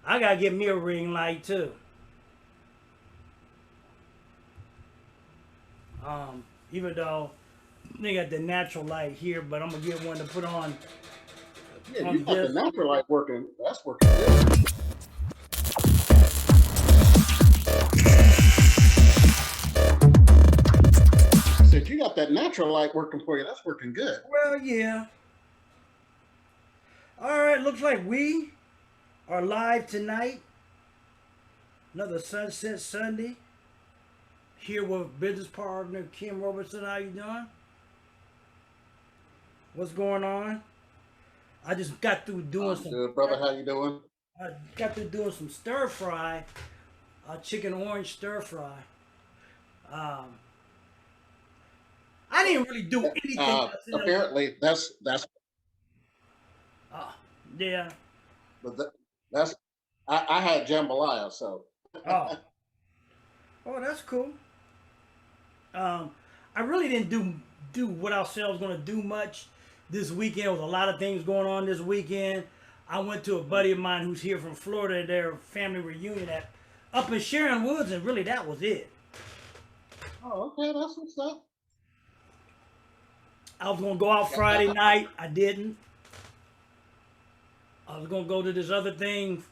I gotta get me a ring light too. Even though they got the natural light here, but I'm gonna get one to put Yeah, you on got the this. natural light working. That's working good. I said you got that natural light working for you. That's working good. Well, yeah. All right, looks like we are live tonight. Another Sunset Sunday. Here with business partner Kim Robertson. How you doing? What's going on? I just got through doing I'm some. good, brother. How you doing? I got through doing some stir fry, chicken orange stir fry. Um, I didn't really do anything else in the. Apparently, that's Uh, yeah. but that's I had jambalaya, so Oh. Oh, that's cool. Um, I really didn't do what I said I was gonna do much this weekend. There was a lot of things going on this weekend. I went to a buddy of mine who's here from Florida, their family reunion at up in Sharon Woods, and really that was it. oh, okay, that's what's up. I was gonna go out Friday night. I didn't. I was gonna go to this other thing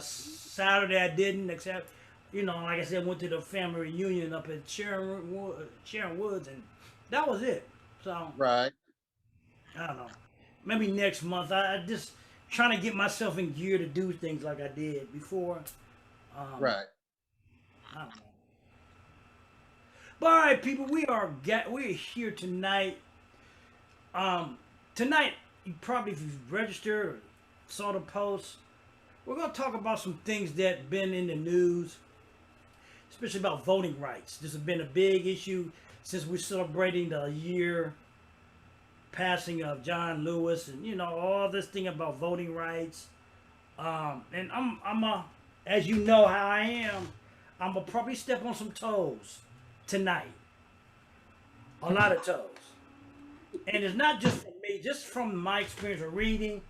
Saturday. I didn't, except like I said, went to the family reunion up at Sharon Woods, and that was it. So Right, I don't know. Maybe next month. I just trying to get myself in gear to do things like I did before. Um, right. I don't know. But all right, people, we're here tonight. Um, Tonight, you probably if you've registered or saw the post, we're gonna talk about some things that been in the news, especially about voting rights. This has been a big issue since we're celebrating the year passing of John Lewis, and all this thing about voting rights. And as you know how I am, I'm gonna probably step on some toes tonight, a lot of toes. And it's not just from me, just from my experience of reading.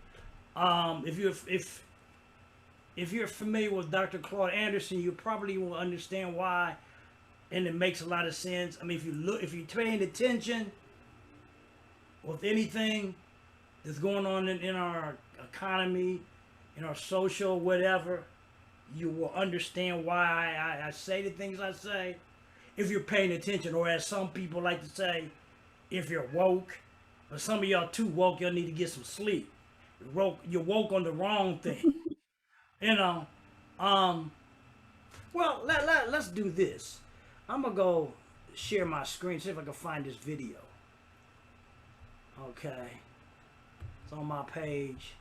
If you're familiar with Dr. Claude Anderson, you probably will understand why, and it makes a lot of sense. I mean, if you're paying attention with anything that's going on in our economy, in our social, whatever, you will understand why I say the things I say if you're paying attention, or as some people like to say, if you're woke. But some of y'all too woke, y'all need to get some sleep. You're woke on the wrong thing. You know. Um, well, let's do this. I'm going to go share my screen, see if I can find this video. Okay. It's on my page.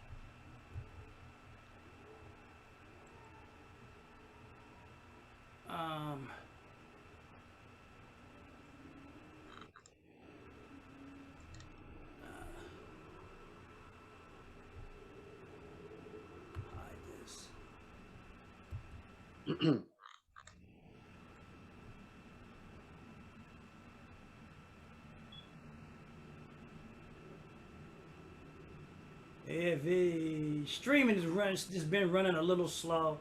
Um, hide this. If streaming has just been running a little slow.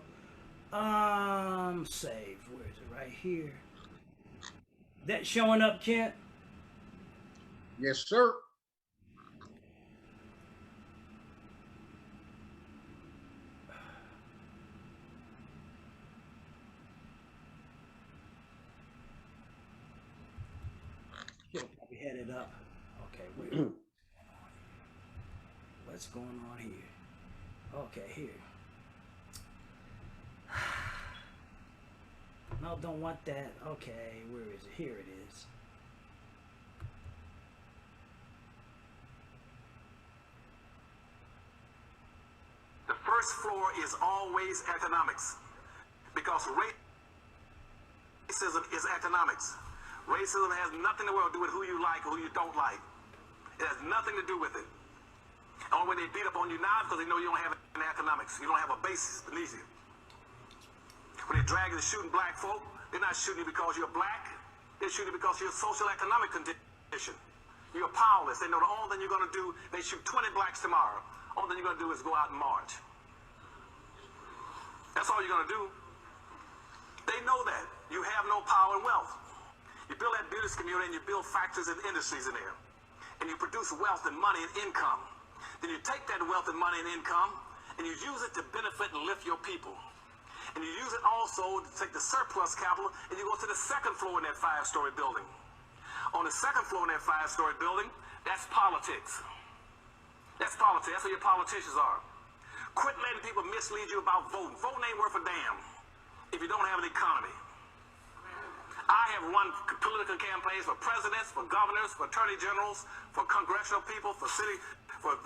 Save. Where is it? Right here. That showing up, Kent? Yes, sir. Should probably had it up. Okay, wait. What's going on here? Okay, here. No, don't want that. Okay, where is it? Here it is. The first floor is always economics, because racism is economics. Racism has nothing to do with who you like, who you don't like. It has nothing to do with it. Only when they beat up on you now because they know you don't have an economics. You don't have a basis beneath you. When they drag you to shooting black folk, they're not shooting you because you're black. They're shooting you because of your social economic condition. You're powerless. They know the only thing you're going to do, they shoot 20 blacks tomorrow. All thing you're going to do is go out and march. That's all you're going to do. They know that. You have no power and wealth. You build that business community and you build factories and industries in there. And you produce wealth and money and income. Then you take that wealth and money and income and you use it to benefit and lift your people. And you use it also to take the surplus capital and you go to the second floor in that 5-story building. On the second floor in that 5-story building, that's politics. That's politics. That's where your politicians are. Quit letting people mislead you about voting. Voting ain't worth a damn if you don't have an economy. I have run political campaigns for presidents, for governors, for attorney generals, for congressional people, for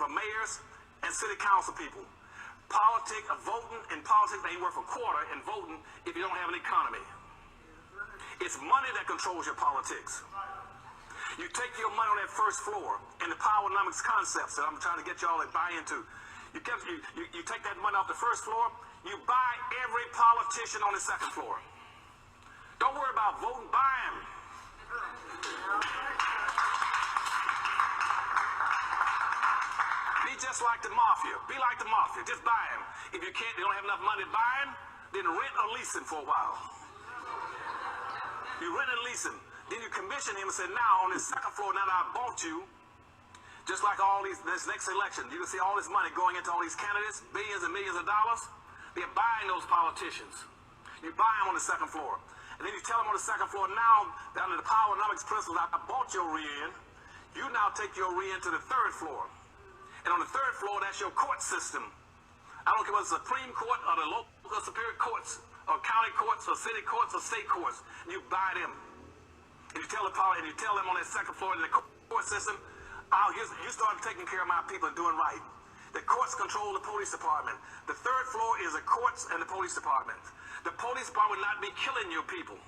mayors, and city council people. Politics, voting in politics ain't worth a quarter in voting if you don't have an economy. It's money that controls your politics. You take your money on that first floor and the Powernomics concepts that I'm trying to get y'all to buy into. You take that money off the first floor, you buy every politician on the second floor. Don't worry about voting, buy them. Be just like the mafia. Be like the mafia. Just buy them. If you can't, you don't have enough money to buy them, then rent or lease them for a while. You rent and lease them. Then you commission him and say, now on this second floor, now that I bought you, just like all this next election, you can see all this money going into all these candidates, billions and millions of dollars. They're buying those politicians. You buy them on the second floor. And then you tell them on the second floor, now, down to the Powernomics principles, I bought your re-in. You now take your re-in to the third floor. And on the third floor, that's your court system. I don't care whether it's Supreme Court or the local superior courts, or county courts, or city courts, or state courts. And you buy them. And you tell them on that second floor in the court system, you start taking care of my people and doing right. The courts control the police department. The third floor is the courts and the police department. The police department would not be killing your people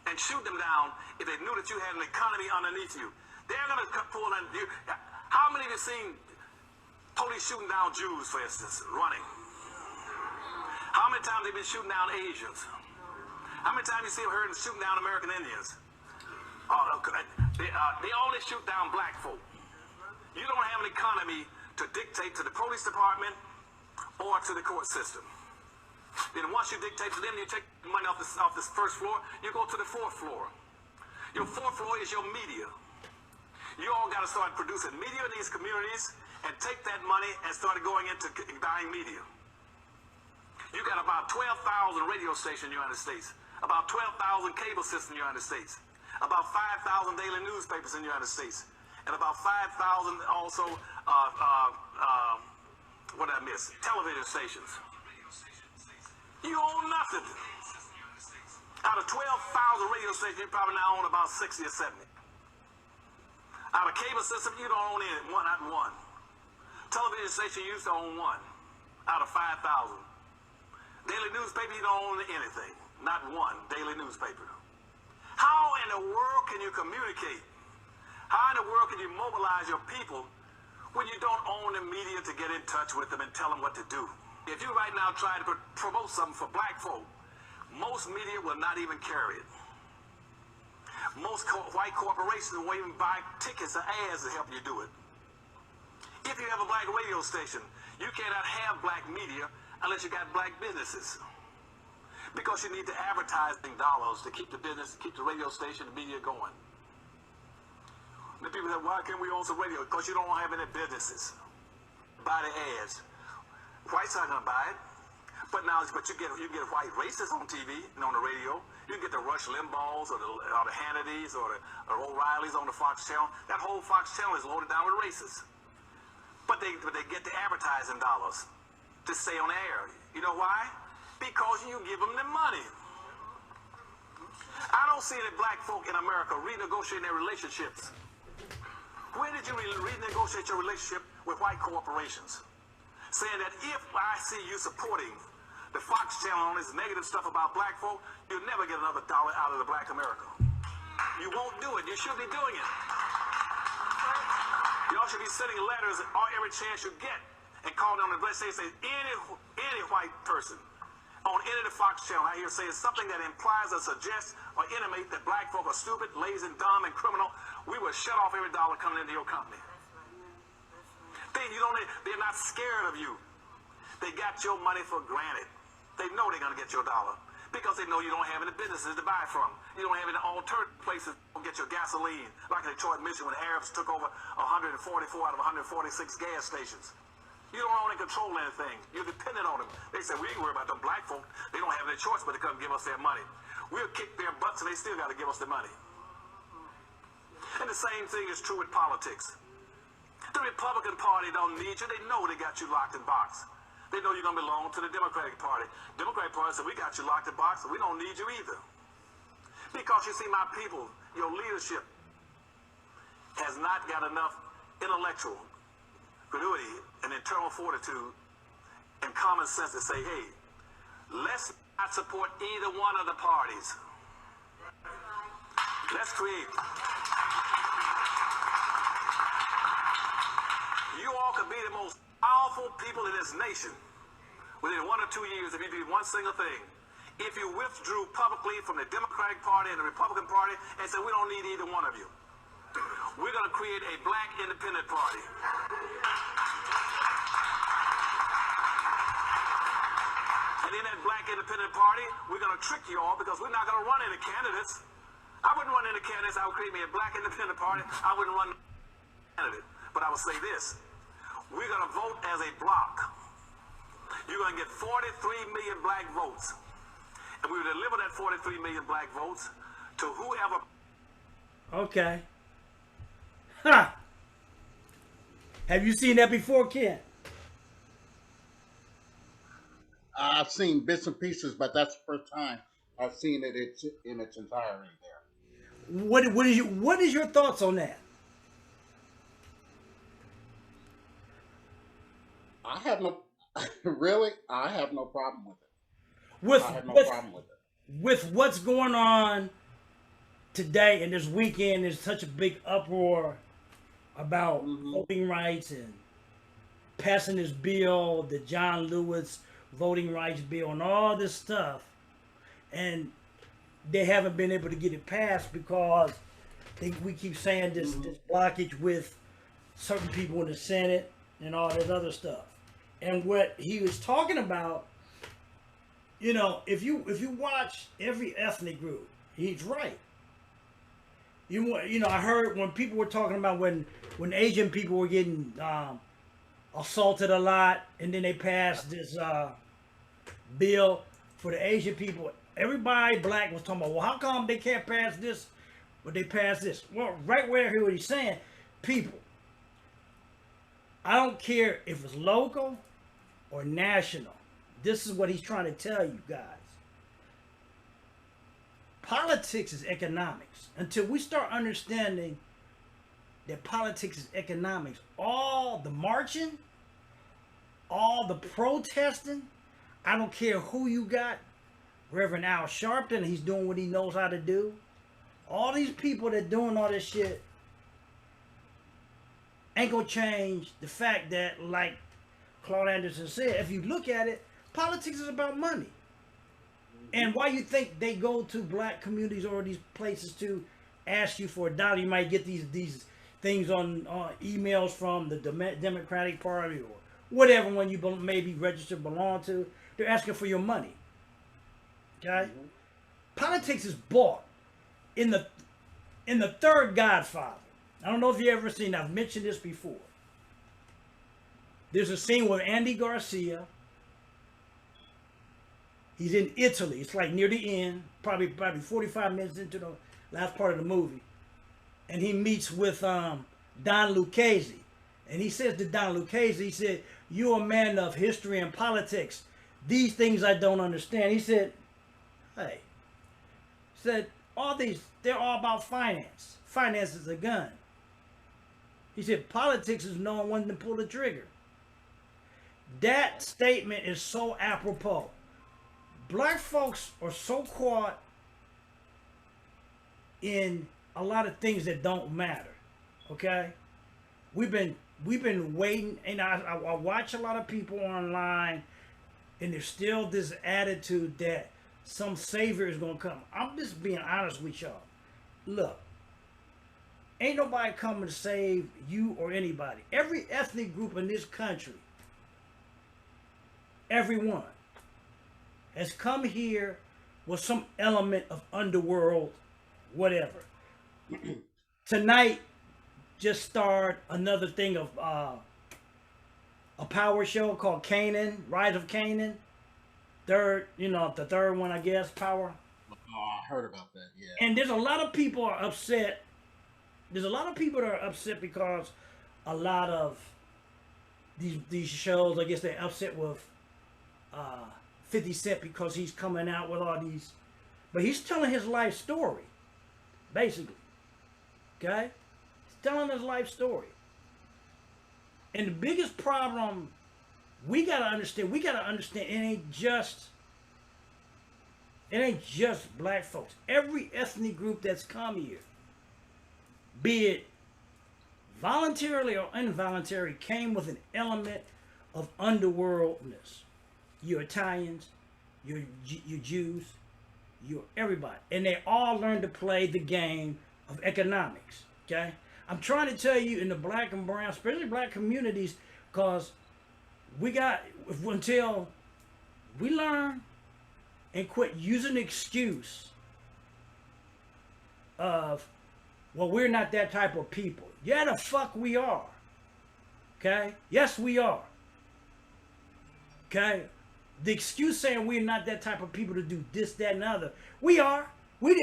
and shoot them down if they knew that you had an economy underneath you. They're going to pull on you. How many of you seen police shooting down Jews, for instance, running? How many times have they been shooting down Asians? How many times have you heard them shooting down American Indians? They only shoot down black folk. You don't have an economy to dictate to the police department or to the court system. Then once you dictate to them, you take the money off this first floor, you go to the fourth floor. Your fourth floor is your media. You all got to start producing media in these communities and take that money and start going into buying media. You got about 12,000 radio stations in the United States, about 12,000 cable systems in the United States, about 5,000 daily newspapers in the United States, and about 5,000 also, what did I miss? Television stations. You own nothing. Out of 12,000 radio stations, you probably now own about 60 or 70. Out of cable system, you don't own any, not one. Television station, you used to own one out of 5,000. Daily newspaper, you don't own anything. Not one daily newspaper. How in the world can you communicate? How in the world can you mobilize your people when you don't own the media to get in touch with them and tell them what to do? If you right now try to promote something for black folk, most media will not even carry it. Most white corporations won't even buy tickets or ads to help you do it. If you have a black radio station, you cannot have black media unless you got black businesses. Because you need the advertising dollars to keep the business, keep the radio station, the media going. The people say, why can't we own some radio? Because you don't have any businesses. Buy the ads. Whites aren't gonna buy it. But you get white racists on TV and on the radio. You can get the Rush Limbaughs or the Hannitys or the O'Reillys on the Fox channel. That whole Fox channel is loaded down with racists. But they get the advertising dollars to stay on the air. You know why? Because you give them the money. I don't see any black folk in America renegotiating their relationships. When did you renegotiate your relationship with white corporations? Saying that if I see you supporting the Fox channel on this negative stuff about black folk, you'll never get another dollar out of the black America. You won't do it. You should be doing it. Y'all should be sending letters every chance you get and calling on the, let's say any white person on any of the Fox channel out here saying something that implies or suggests or intimates that black folk are stupid, lazy, and dumb, and criminal, we will shut off every dollar coming into your company. They're not scared of you. They got your money for granted. They know they're going to get your dollar because they know you don't have any businesses to buy from. You don't have any alternative places to get your gasoline, like in Detroit, Michigan, when Arabs took over 144 out of 146 gas stations. You don't own and control anything. You're dependent on them. They say, we ain't worried about them black folk. They don't have any choice but to come give us their money. We'll kick their butts and they still got to give us the money. And the same thing is true with politics. The Republican Party don't need you. They know they got you locked in box. They know you're going to belong to the Democratic Party. Democratic Party said, we got you locked in box, and we don't need you either. Because you see, my people, your leadership has not got enough intellectual credulity and internal fortitude and common sense to say, hey, let's not support either one of the parties. Let's create. You all could be the most powerful people in this nation within 1 or 2 years if you did one single thing. If you withdrew publicly from the Democratic Party and the Republican Party and said, we don't need either one of you. We're going to create a black independent party. And in that black independent party, we're going to trick you all because we're not going to run any candidates. I wouldn't run any candidates. I would create me a black independent party. I wouldn't run a candidate. But I would say this. We're going to vote as a block. You're going to get 43 million black votes. And we will deliver that 43 million black votes to whoever. Okay. Ha! Have you seen that before, Ken? I've seen bits and pieces, but that's the first time I've seen it in its entirety there. What is your thoughts on that? I have no problem with it. With I have no problem with it. With what's going on today and this weekend, there's such a big uproar about voting rights and passing this bill, the John Lewis voting rights bill, and all this stuff, and they haven't been able to get it passed because we keep saying this blockage with certain people in the Senate and all this other stuff. And what he was talking about, you know, if you watch every ethnic group, he's right. You know, I heard when people were talking about when Asian people were getting assaulted a lot, and then they passed this bill for the Asian people. Everybody black was talking about, well, how come they can't pass this, but they passed this? Well, right where he was saying, people, I don't care if it's local or national. This is what he's trying to tell you guys. Politics is economics. Until we start understanding that politics is economics, all the marching, all the protesting, I don't care who you got, Reverend Al Sharpton, he's doing what he knows how to do. All these people that doing all this shit ain't gonna change the fact that, like Claude Anderson said, if you look at it, politics is about money. And why you think they go to black communities or these places to ask you for $1? You might get these things on emails from the Democratic Party or whatever one you maybe registered belong to. They're asking for your money. Okay? Politics is bought in the third Godfather. I don't know if you ever seen. I've mentioned this before. There's a scene with Andy Garcia. He's in Italy. It's like near the end, probably 45 minutes into the last part of the movie. And he meets with Don Lucchese. And he says to Don Lucchese, he said, "You're a man of history and politics. These things I don't understand." He said, "Hey," he said, "all these, they're all about finance. Finance is a gun." He said, "Politics is knowing when to pull the trigger." That statement is so apropos. Black folks are so caught in a lot of things that don't matter. Okay, we've been waiting, and I watch a lot of people online, and there's still this attitude that some savior is gonna come. I'm just being honest with y'all. Look, ain't nobody coming to save you or anybody. Every ethnic group in this country, everyone, has come here with some element of underworld, whatever. Tonight just starred another thing of a power show called Canaan, Rise of Canaan. Third, the third one, I guess, Power. Oh, I heard about that. Yeah. And there's a lot of people are upset. There's a lot of people that are upset because a lot of these shows, I guess they're upset with 50 Cent because he's coming out with all these, but he's telling his life story, basically. Okay? He's telling his life story. And the biggest problem we gotta understand it ain't just black folks. Every ethnic group that's come here, be it voluntarily or involuntary, came with an element of underworldness. You're Italians, you're Jews, you're everybody. And they all learned to play the game of economics, okay? I'm trying to tell you in the black and brown, especially black communities, because until we learn and quit using the excuse of, well, we're not that type of people. Yeah, the fuck we are. Okay? Yes, we are. Okay? The excuse saying we're not that type of people to do this, that, and other. We are. We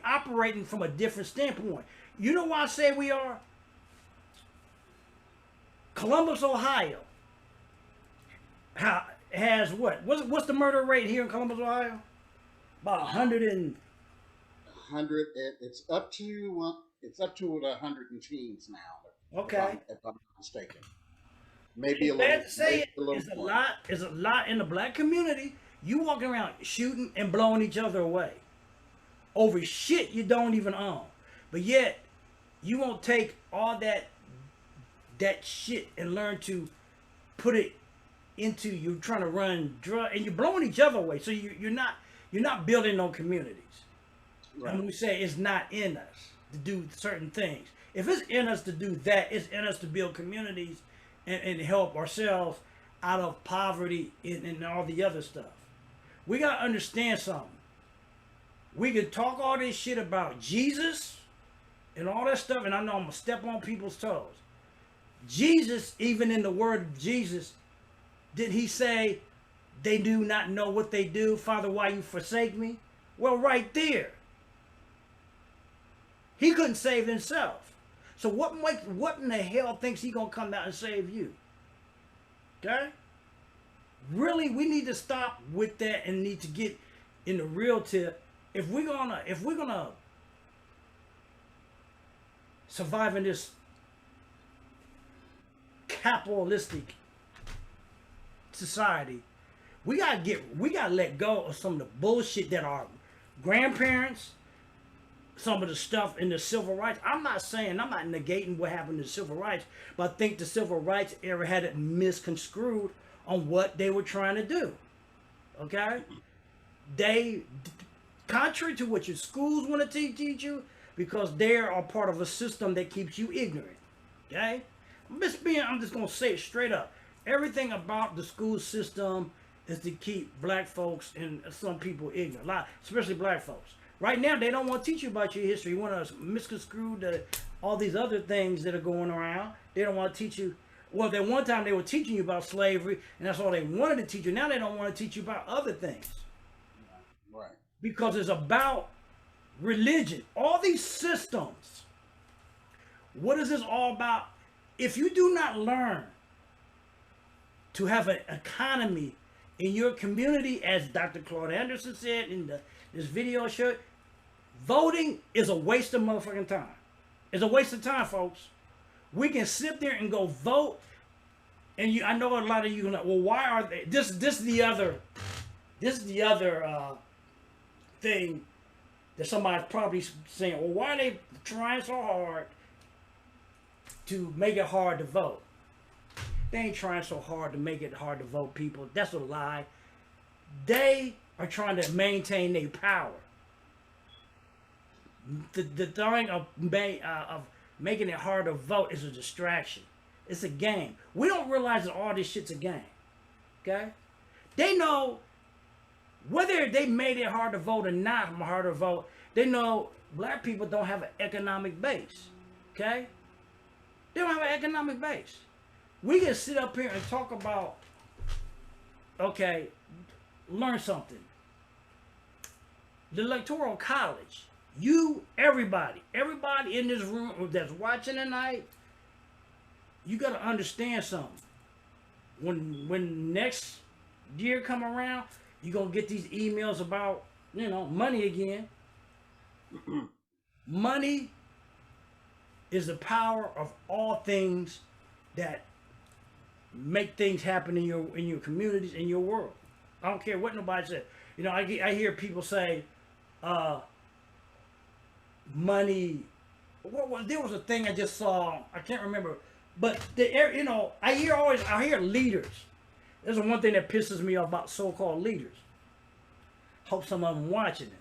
operating from a different standpoint. You know why I say we are? Columbus, Ohio has what? What's the murder rate here in Columbus, Ohio? About 100 and... 100. It's up to the 100 and teens now. Okay. If I'm not mistaken. Maybe a Bad little. to say It's a lot. It's a lot in the black community. You walking around shooting and blowing each other away over shit you don't even own, but yet you won't take all that shit and learn to put it into you trying to run drug, and you're blowing each other away. So you're not building no communities. Right. And we say it's not in us to do certain things. If it's in us to do that, it's in us to build communities and help ourselves out of poverty and all the other stuff. We got to understand something. We can talk all this shit about Jesus and all that stuff, and I know I'm going to step on people's toes. Jesus, even in the word of Jesus, did he say, they do not know what they do? Father, why you forsake me? Well, right there. He couldn't save himself. So what in the hell thinks he gonna come out and save you? Okay? Really, we need to stop with that and need to get in the real tip. If we're gonna survive in this capitalistic society, we gotta let go of some of the bullshit that our grandparents, some of the stuff in the civil rights. I'm not negating what happened to civil rights, but I think the civil rights era had it misconstrued on what they were trying to do. Okay? They, contrary to what your schools want to teach you, because they are part of a system that keeps you ignorant. Okay? I'm just gonna say it straight up. Everything about the school system is to keep black folks and some people ignorant, especially black folks. Right now, they don't want to teach you about your history. You want to misconstrue all these other things that are going around. They don't want to teach you. Well, at one time, they were teaching you about slavery, and that's all they wanted to teach you. Now they don't want to teach you about other things. Right. Because it's about religion. All these systems. What is this all about? If you do not learn to have an economy in your community, as Dr. Claude Anderson said in this video show, voting is a waste of motherfucking time. It's a waste of time, folks. We can sit there and go vote, and I know a lot of you are like, well, why are they? This is the other thing that somebody's probably saying, well, why are they trying so hard to make it hard to vote? They ain't trying so hard to make it hard to vote, people. That's a lie. They are trying to maintain their power. The thing of making it hard to vote is a distraction. It's a game. We don't realize that all this shit's a game. Okay? They know Whether they made it hard to vote or not hard to vote, they know black people don't have an economic base. Okay? They don't have an economic base. We can sit up here and talk about, okay, learn something. The Electoral College, everybody in this room that's watching tonight, you got to understand something. When next year come around, you're going to get these emails about, money again. Money is the power of all things that make things happen in your communities, in your world. I don't care what nobody said. I hear people say, money. There was a thing I just saw. I can't remember, but I hear leaders. There's one thing that pisses me off about so-called leaders. Hope some of them watching it.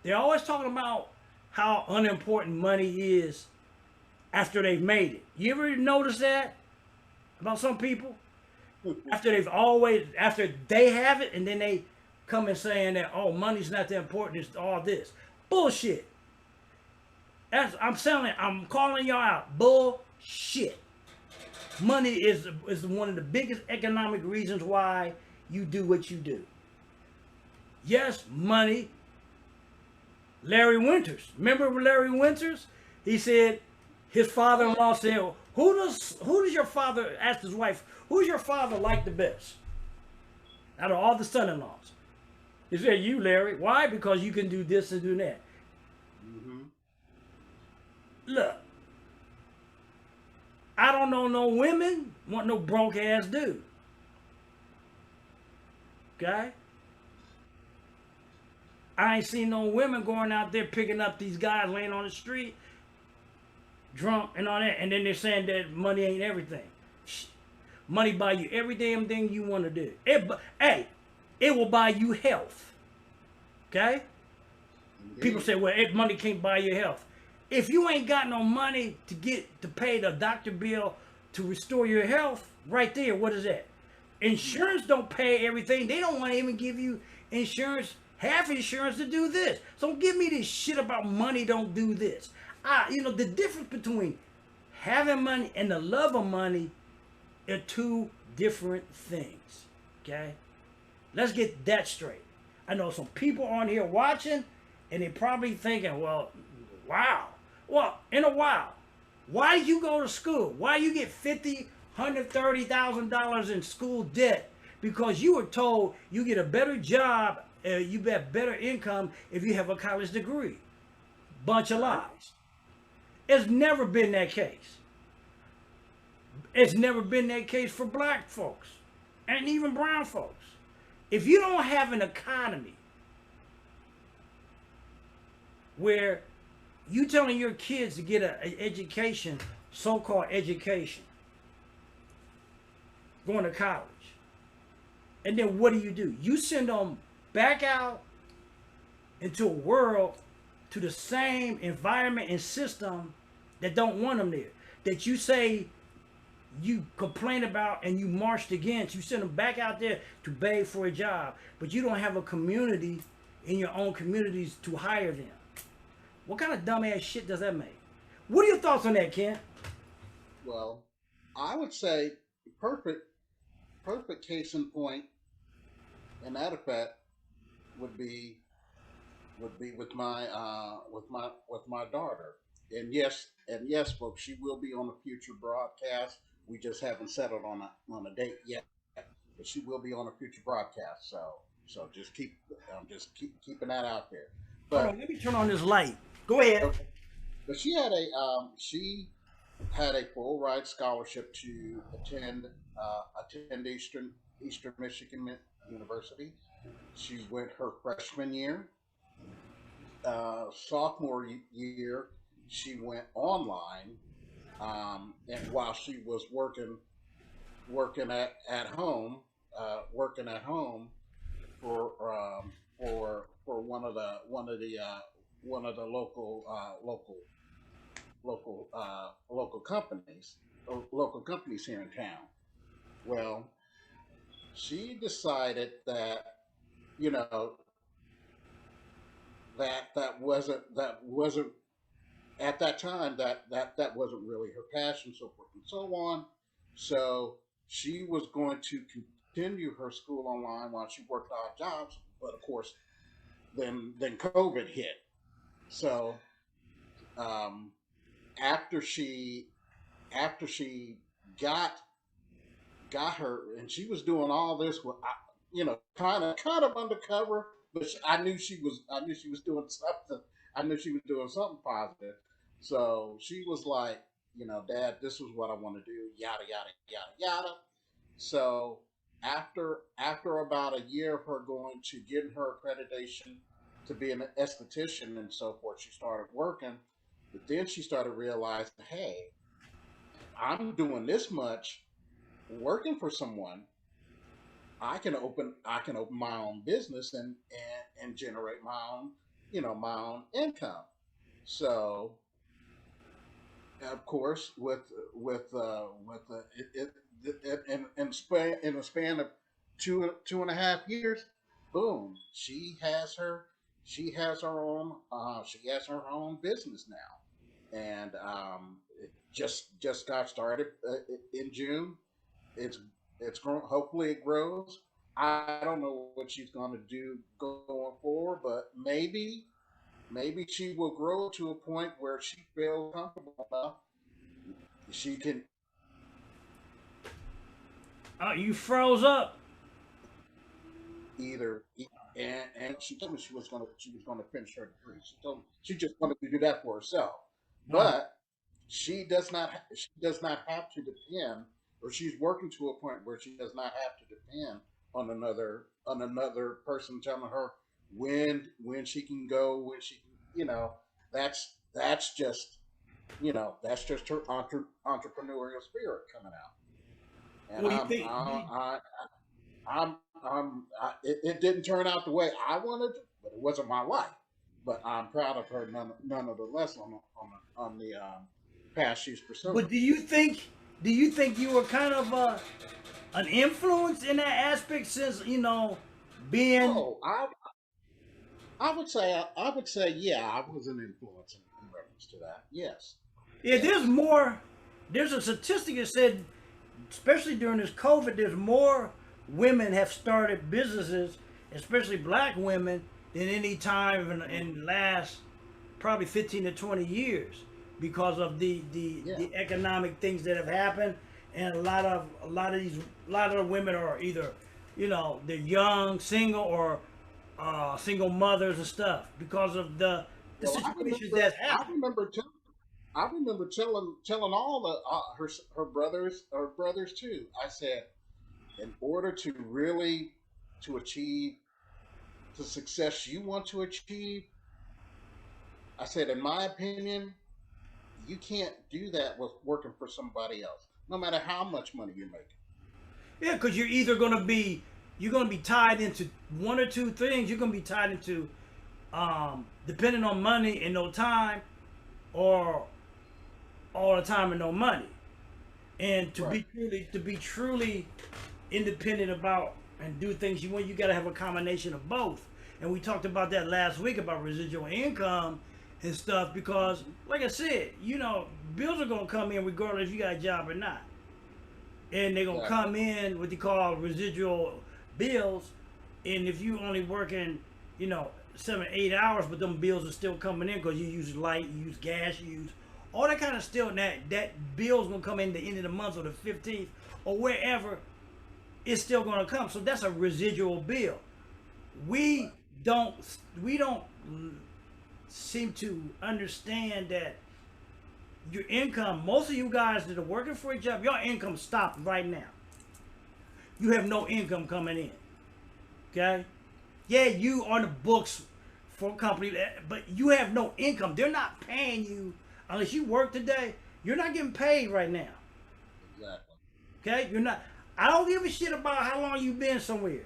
They're always talking about how unimportant money is after they've made it. You ever notice that about some people? After they have it, and then they come and saying that, oh, money's not that important, it's all this. Bullshit. I'm calling y'all out. Bullshit. Money is one of the biggest economic reasons why you do what you do. Yes, money. Larry Winters. Remember Larry Winters? He said, his father-in-law said, who does your father, asked his wife, who's your father like the best out of all the son-in-laws? He said, you, Larry. Why? Because you can do this and do that. Mm-hmm. Look, I don't know no women want no broke ass dude. Okay? I ain't seen no women going out there picking up these guys laying on the street, drunk and all that, and then they're saying that money ain't everything. Money buy you every damn thing you want to do. It will buy you health. Okay? Indeed. People say, well, money can't buy you health. If you ain't got no money to pay the doctor bill to restore your health, right there, what is that? Insurance don't pay everything. They don't want to even give you insurance, half insurance to do this. So don't give me this shit about money don't do this. The difference between having money and the love of money are two different things. Okay? Let's get that straight. I know some people on here watching, and they're probably thinking, well, wow. Well, in a while, why did you go to school? Why you get $50,000, $130,000 in school debt? Because you were told you get a better job, you get better income if you have a college degree. Bunch of lies. It's never been that case. It's never been that case for black folks and even brown folks. If you don't have an economy where you telling your kids to get an education, so-called education, going to college, and then what do? You send them back out into a world, to the same environment and system that don't want them there, that you say you complain about and you marched against. You send them back out there to beg for a job, but you don't have a community in your own communities to hire them. What kind of dumbass shit does that make? What are your thoughts on that, Kent? Well, I would say perfect case in point in that effect would be with my daughter. And yes, folks, she will be on a future broadcast. We just haven't settled on a date yet, but she will be on a future broadcast. So just keep keeping that out there. But hold on, let me turn on this light. Go ahead. Okay. But she had a full ride scholarship to attend Eastern Michigan University. She went her freshman year. Sophomore year, she went online, and while she was working at home, for one of the local companies here in town. Well, she decided that, you know, that wasn't at that time, that wasn't really her passion, so forth and so on. So she was going to continue her school online while she worked odd jobs, but of course, then COVID hit. So um, after she after she got got her, and she was doing all this with, kind of undercover, but I knew she was doing something. I knew she was doing something positive. So she was like, Dad, this is what I want to do. Yada yada yada yada. So after about a year of her going to getting her accreditation to be an esthetician and so forth, she started working. But then she started realizing, hey, I'm doing this much working for someone. I can open my own business and generate my own income. So of course, in a span of 2.5 years, boom, she has her own business now, and it just got started in June. It's grown. Hopefully, it grows. I don't know what she's going to do going forward, but maybe she will grow to a point where she feels comfortable enough. She can Oh, you froze up. either and she told me she was gonna finish her degree. She told me she just wanted to do that for herself, Uh, but she does not have to depend, or she's working to a point where she does not have to depend on another person telling her when she can go, when she can, that's just her entrepreneurial spirit coming out. And what do you think? it didn't turn out the way I wanted to, but it wasn't my life. But I'm proud of her none of the less on the path she's pursuing. But do you think you were kind of an influence in that aspect since being Oh, I would say yeah, I was an influence in reference to that. Yes, yeah, yes, there's a statistic that said, especially during this COVID, there's more women have started businesses, especially black women, than any time in the last probably 15 to 20 years because of yeah. the economic things that have happened. And a lot of the women are either they're young, single, or single mothers and stuff because of the Well, situations that I happen. remember telling I remember telling all her brothers too. I said, in order to really to achieve the success you want to achieve, I said, in my opinion, you can't do that with working for somebody else, no matter how much money you're making. Yeah, because you're gonna be tied into one or two things. You're gonna be tied into depending on money and no time, or all the time and no money. And to Right. be truly independent about and do things you want, you got to have a combination of both. And we talked about that last week about residual income and stuff because, Hmm. like I said, bills are gonna come in regardless if you got a job or not, and they're gonna Exactly. come in what they call residual bills. And if you only working, 7 8 hours, but them bills are still coming in because you use light, you use gas, you use all that kind of still. That bill's gonna come in the end of the month or the 15th or wherever. It's still gonna come. So that's a residual bill. We Right. don't we don't seem to understand that your income. Most of you guys that are working for a job, your income stopped right now. You have no income coming in. Okay? Yeah, you on the books for a company, but you have no income. They're not paying you unless you work today. You're not getting paid right now. Exactly. Okay? You're not. I don't give a shit about how long you've been somewhere.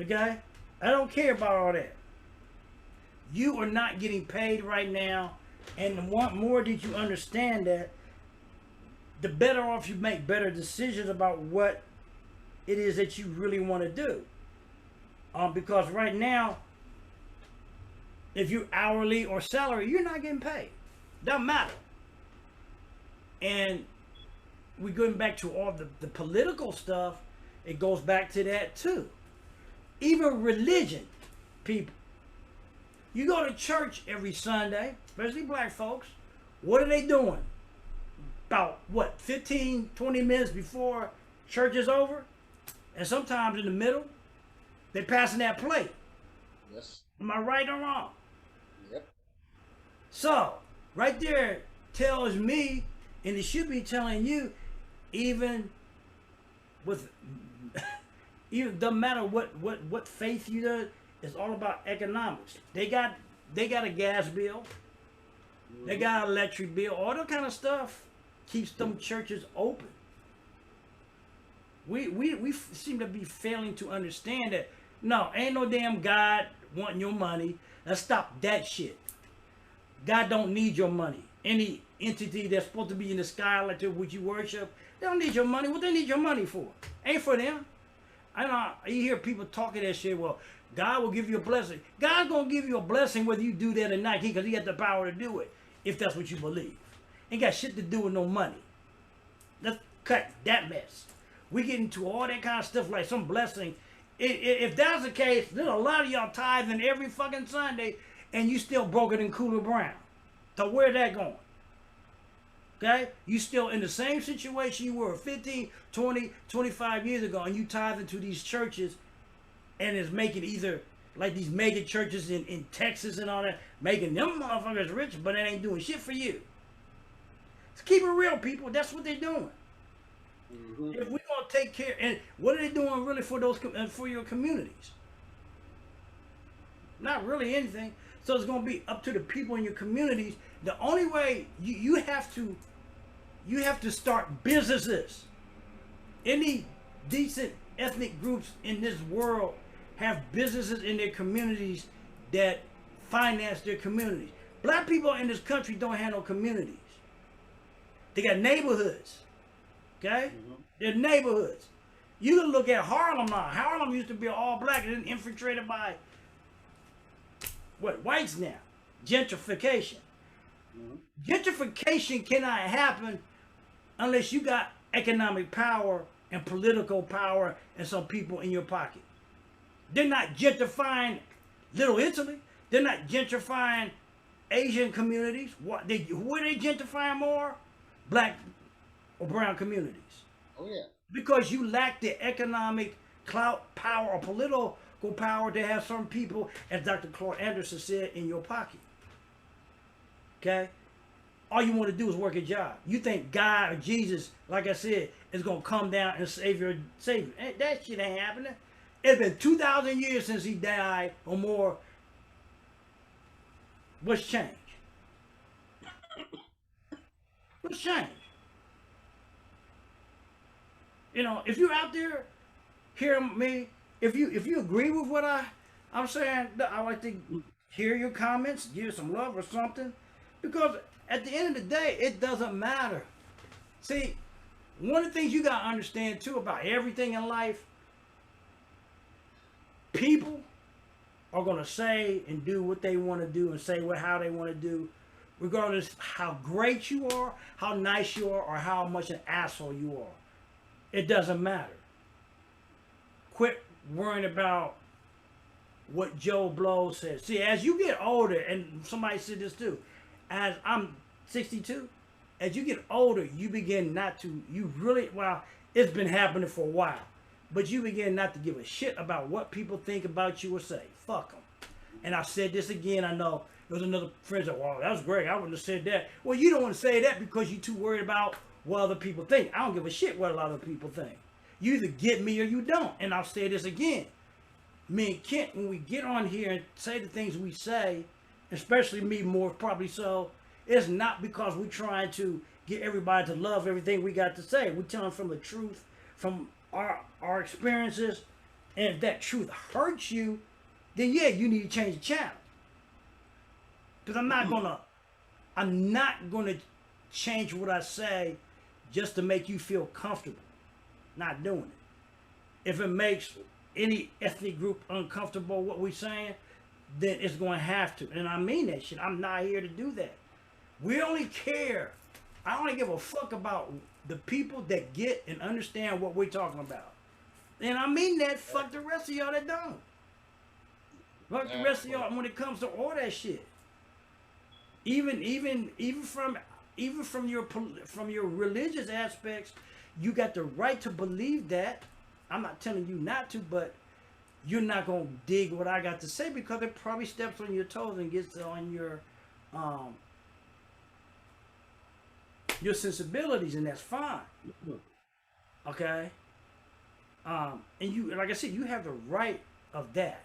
Okay? I don't care about all that. You are not getting paid right now. And the more that you understand that, the better off you make better decisions about what it is that you really want to do. Because right now, if you're hourly or salary, you're not getting paid. Doesn't matter. And we're going back to all the political stuff. It goes back to that too. Even religion, people. You go to church every Sunday, especially black folks. What are they doing? About, what, 15, 20 minutes before church is over? And sometimes in the middle, they're passing that plate. Yes. Am I right or wrong? Yep. So, right there tells me, and it should be telling you, even with, even doesn't matter what faith you do, it's all about economics. They got a gas bill, they got an electric bill, all that kind of stuff keeps them churches open. We seem to be failing to understand that. No, ain't no damn God wanting your money. Let's stop that shit. God don't need your money. Any entity that's supposed to be in the sky like which you worship, they don't need your money. What they need your money for? Ain't for them. I know you hear people talking that shit. Well, God will give you a blessing. God's gonna give you a blessing whether you do that or not, because He got the power to do it. If that's what you believe, ain't got shit to do with no money. Let's cut that mess. We get into all that kind of stuff like some blessing. If that's the case, there's a lot of y'all tithing every fucking Sunday, and you still broker than Cooler Brown. So where's that going? Okay? You still in the same situation you were 15, 20, 25 years ago, and you tithing to these churches, and it's making either, like these mega churches in Texas and all that, making them motherfuckers rich, but it ain't doing shit for you. Let's keep it real, people. That's what they're doing. Mm-hmm. If we're gonna take care, and what are they doing really for those for your communities? Not really anything. So it's gonna be up to the people in your communities. The only way you have to start businesses. Any decent ethnic groups in this world have businesses in their communities that finance their communities. Black people in this country don't have no communities. They got neighborhoods. Okay? Mm-hmm. They're neighborhoods. You can look at Harlem now. Harlem used to be all black and then infiltrated by what, whites now. Gentrification. Mm-hmm. Gentrification cannot happen unless you got economic power and political power and some people in your pocket. They're not gentrifying Little Italy. They're not gentrifying Asian communities. Who are they gentrifying more? Black or brown communities. Oh yeah. Because you lack the economic clout, power, or political power to have some people, as Dr. Claude Anderson said, in your pocket. Okay? All you want to do is work a job. You think God or Jesus, like I said, is going to come down and save you. That shit ain't happening. It's been 2,000 years since He died or more. What's changed? What's changed? You know, if you're out there hearing me, if you agree with what I'm saying, I like to hear your comments, give some love or something, because at the end of the day, it doesn't matter. See, one of the things you gotta understand too about everything in life, people are gonna say and do what they want to do and say how they want to do, regardless how great you are, how nice you are, or how much an asshole you are. It doesn't matter. Quit worrying about what Joe Blow says. See, as you get older, and somebody said this too, as I'm 62, as you get older, you begin not to, well, it's been happening for a while, but you begin not to give a shit about what people think about you or say. Fuck them. And I said this again, I know there was another friend that said, wow, that was great, I wouldn't have said that. Well, you don't want to say that because you're too worried about what other people think. I don't give a shit what a lot of people think. You either get me or you don't. And I'll say this again. Me and Kent, when we get on here and say the things we say, especially me more probably so, it's not because we're trying to get everybody to love everything we got to say. We're telling from the truth, from our experiences. And if that truth hurts you, then yeah, you need to change the channel. Because I'm not gonna change what I say just to make you feel comfortable. Not doing it. if it makes any ethnic group uncomfortable what we're saying, then it's going to have to. And I mean that shit. I'm not here to do that. We only care. I only give a fuck about the people that get and understand what we're talking about. And I mean that. Fuck the rest of y'all that don't. Fuck the rest of y'all when it comes to all that shit. Even from your religious aspects, you got the right to believe that. I'm not telling you not to, but you're not gonna dig what I got to say because it probably steps on your toes and gets on your sensibilities, and that's fine. Okay. And you, like I said, you have the right of that.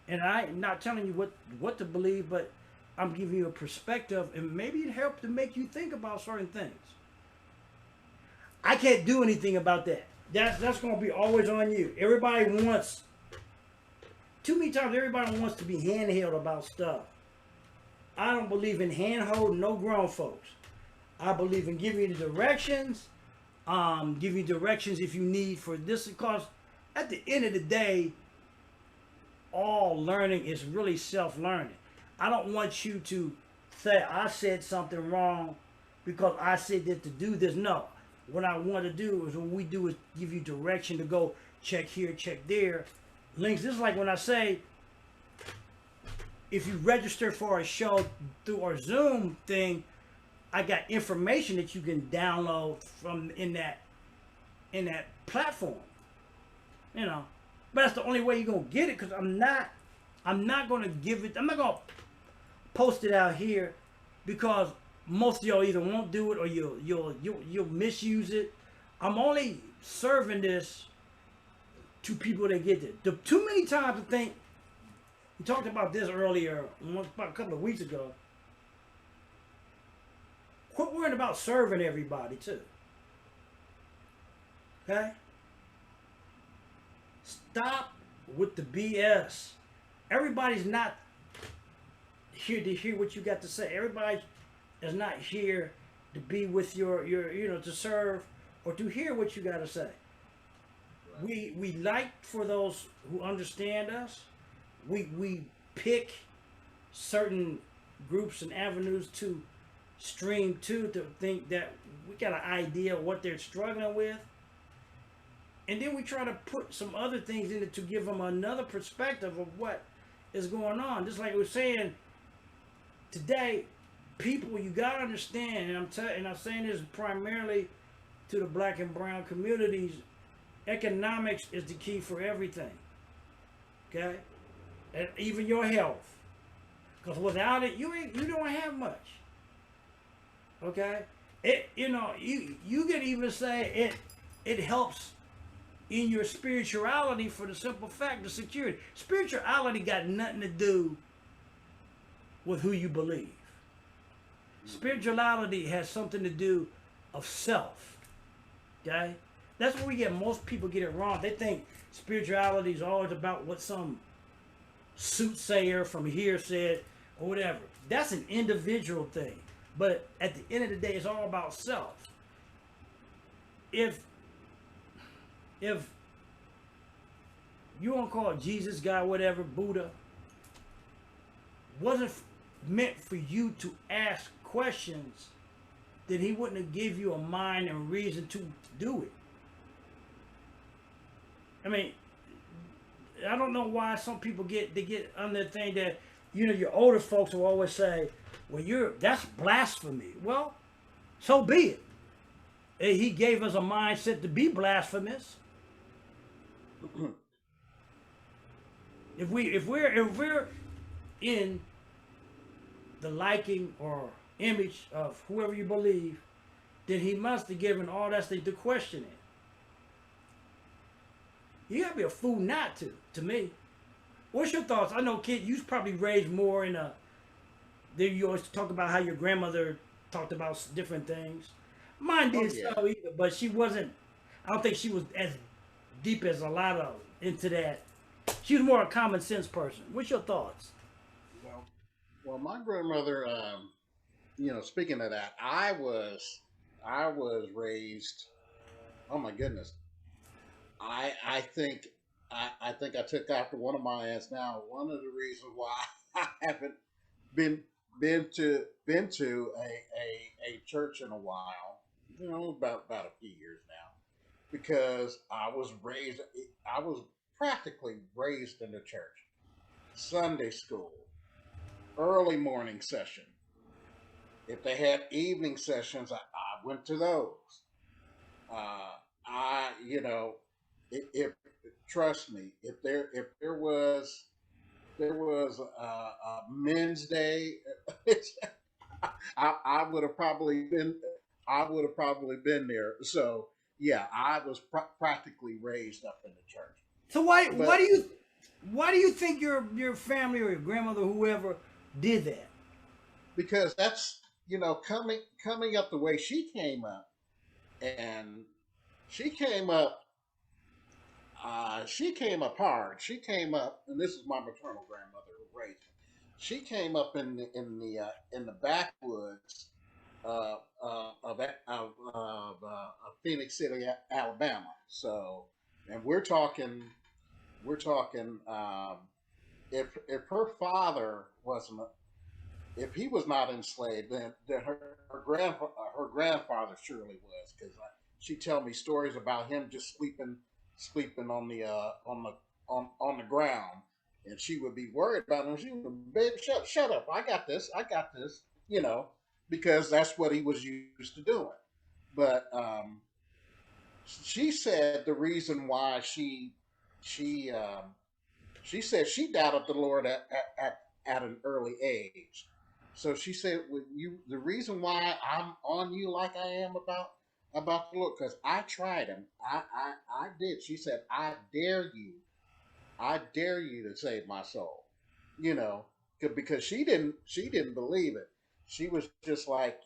And I'm not telling you what to believe, but I'm giving you a perspective, and maybe it helps to make you think about certain things. I can't do anything about that. That's going to be always on you. Everybody wants, too many times, everybody wants to be handheld about stuff. I don't believe in handholding no grown folks. I believe in giving you the directions, giving you directions if you need for this, because at the end of the day, all learning is really self-learning. I don't want you to say I said something wrong because I said that to do this. No. What I want to do is, what we do is give you direction to go check here, check there. Links. This is like when I say, if you register for a show through our Zoom thing, I got information that you can download from in that platform. You know, but that's the only way you're gonna get it, because I'm not gonna give it. I'm not gonna post it out here because most of y'all either won't do it or you'll misuse it. I'm only serving this to people that get it. Too many times I think we talked about this earlier, about a couple of weeks ago. Quit worrying about serving everybody too. Okay? Stop with the BS. Everybody's not here to hear what you got to say. Everybody is not here to be with your to serve or to hear what you got to say. We like for those who understand us. We pick certain groups and avenues to stream to think that we got an idea of what they're struggling with. And then we try to put some other things in it to give them another perspective of what is going on. Just like we were saying today, people, you gotta understand, and I'm saying this primarily to the black and brown communities, economics is the key for everything. Okay? And even your health. Because without it, you don't have much. Okay? You can even say it helps in your spirituality for the simple fact of security. Spirituality got nothing to do with who you believe. Spirituality has something to do of self. Okay? That's where we get, most people get it wrong. They think spirituality is always about what some soothsayer from here said or whatever. That's an individual thing. But at the end of the day, it's all about self. If you want to call it Jesus, God, whatever, Buddha, wasn't meant for you to ask questions, then he wouldn't have give you a mind and reason to do it. I mean, I don't know why some people get under the thing that, your older folks will always say, well, that's blasphemy. Well, so be it. He gave us a mindset to be blasphemous. If we're in the liking or image of whoever you believe, then he must have given all that thing to question it. You gotta be a fool not to me. What's your thoughts? I know, kid, you probably raised more in you always talk about how your grandmother talked about different things. Mine didn't so either, but she wasn't, I don't think she was as deep as a lot of into that. She was more a common sense person. What's your thoughts? Well, my grandmother, speaking of that, I was raised, oh my goodness, I think I think I took after one of my aunts. Now, one of the reasons why I haven't been been to a church in a while, about a few years now, because I was practically raised in the church. Sunday school, early morning session. If they had evening sessions, I went to those. Uh, I, if trust me, if there was a men's day, I would have probably been there. So yeah, I was practically raised up in the church. So But why do you think your family or your grandmother or whoever did that? because that's coming up the way she came up, and she came up she came up hard. She came up, and this is my maternal grandmother who raised me. She came up in the backwoods of Phoenix City, Alabama. So, and we're talking if her father wasn't if he was not enslaved, then her grandfather surely was, because she tell me stories about him just sleeping on the ground, and she would be worried about him. She would, babe, shut up, I got this, you know, because that's what he was used to doing. But she said the reason why she she said she doubted the Lord at an early age. So she said, "When you, the reason why I'm on you like I am about the Lord, because I tried him. I did." She said, I dare you to save my soul." You know, because she didn't believe it. She was just like,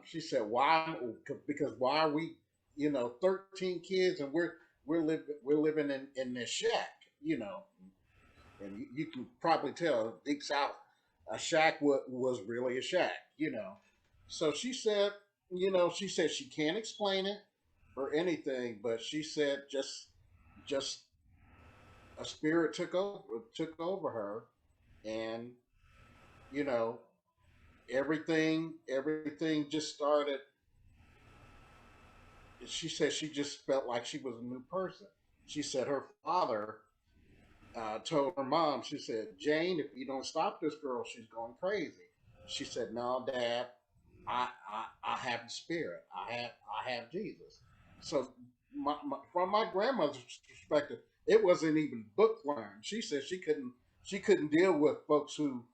she said, "Why? Because why are we, 13 kids, and we're living in this shack, you know." And you can probably tell deep south, a shack was really a shack, you know. So she said, she said she can't explain it or anything, but she said just a spirit took over her, and you know everything just started. She said she just felt like she was a new person. She said her father told her mom, she said, "Jane, if you don't stop this girl, she's going crazy." She said, "No, Dad, I have the Spirit. I have Jesus." So, from my grandmother's perspective, it wasn't even book learned. She said she couldn't deal with folks who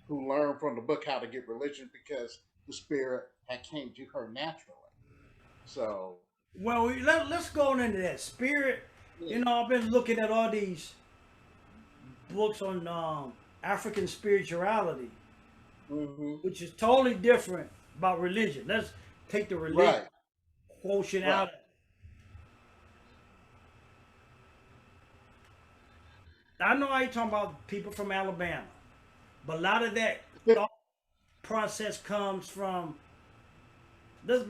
learn from the book how to get religion, because the Spirit had came to her naturally. So, Well, let's go on into that spirit. yeah. I've been looking at all these books on African spirituality, Hmm. which is totally different about religion. Let's take the religion Right, quotient right. out. I know I ain't talking about people from Alabama, but a lot of that thought process comes from, let's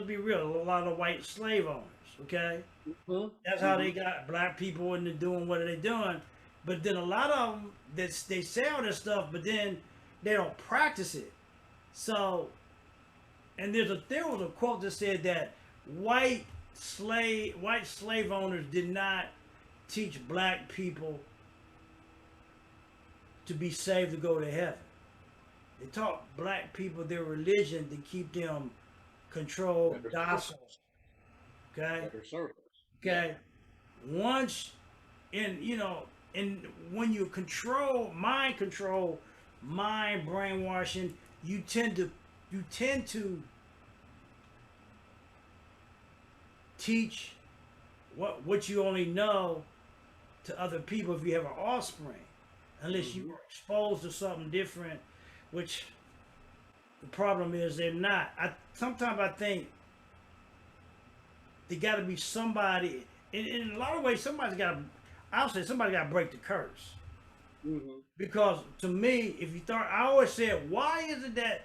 be real, a lot of white slave owners, okay? Hmm. That's how they Hmm. got black people into doing what they're doing. But then a lot of them, they say all this stuff, but then they don't practice it. So, and there was a quote that said that white slave owners did not teach black people to be saved to go to heaven. They taught black people their religion to keep them controlled, Better docile. service. Okay, Better service. Yeah. okay. Once in and when you mind control, mind brainwashing, you tend to teach what you only know to other people if you have an offspring, unless you Hmm. were exposed to something different, which the problem is they're not. Sometimes I think there got to be somebody. In a lot of ways, somebody's got to. I'll say somebody got to break the curse. Hmm. Because to me, if you thought, I always said, why is it that,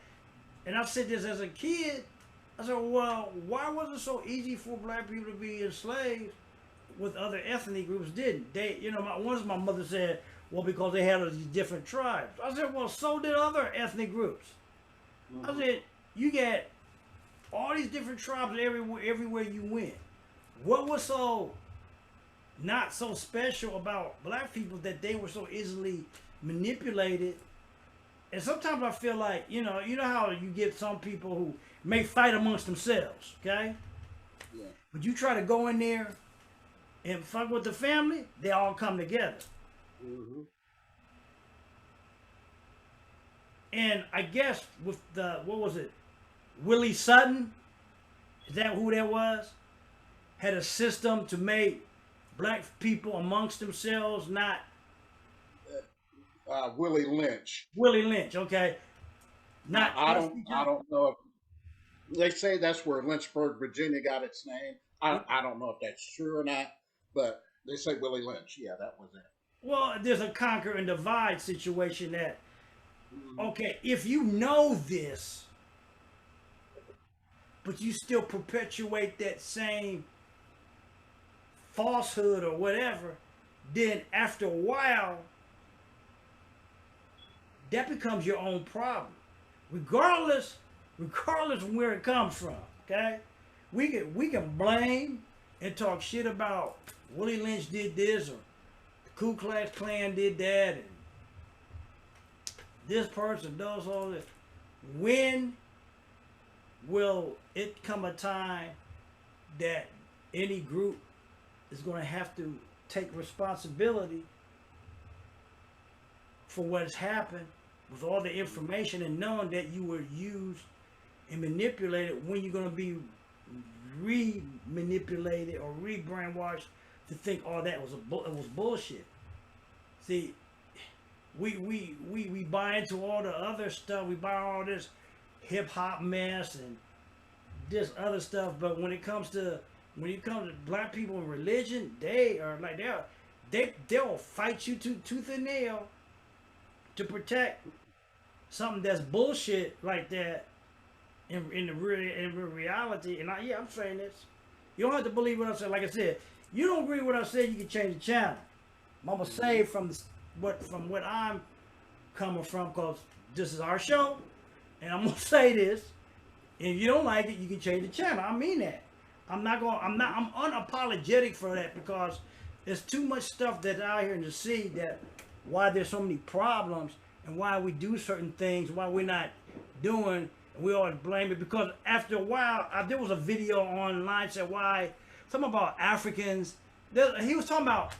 and I said this as a kid, I said, well, why was it so easy for black people to be enslaved? with other ethnic groups didn't. They, you know, once my mother said, well, because they had these different tribes. I said, well, so did other ethnic groups. I said, you get all these different tribes everywhere you went. What was so not so special about black people that they were so easily manipulated? And sometimes I feel like, you know how you get some people who may fight amongst themselves, okay? Yeah. But you try to go in there and fuck with the family, they all come together. Mm-hmm. And I guess with the, what was it, Willie Sutton, is that who that was? Had a system to make black people amongst themselves not. Willie Lynch. Willie Lynch, okay. Not I don't know if they say that's where Lynchburg, Virginia got its name. I don't know if that's true or not, but they say Willie Lynch. Yeah, that was it. Well, there's a conquer and divide situation that, okay, if you know this, but you still perpetuate that same falsehood or whatever, then after a while, that becomes your own problem. Regardless of where it comes from, okay? We can blame and talk shit about Willie Lynch did this or the Ku Klux Klan did that and this person does all this. When will it come a time that any group is going to have to take responsibility for what has happened with all the information and knowing that you were used and manipulated, when you're going to be re-manipulated or re-brainwashed to think all that was it was bullshit. See, we buy into all the other stuff. We buy all this hip hop mess and this other stuff, but when it comes to black people and religion, they are like they'll fight you tooth and nail to protect something that's bullshit like that in reality. And I'm saying this. You don't have to believe what I said. Like I said, you don't agree with what I said, you can change the channel. I'm gonna say from what I'm coming from, because this is our show, and I'm gonna say this. And if you don't like it, you can change the channel. I mean that. I'm unapologetic for that, because there's too much stuff that's out here to see that why there's so many problems and why we do certain things, why we're not doing, and we always blame it. Because after a while, there was a video online said why, something about Africans. He was talking about,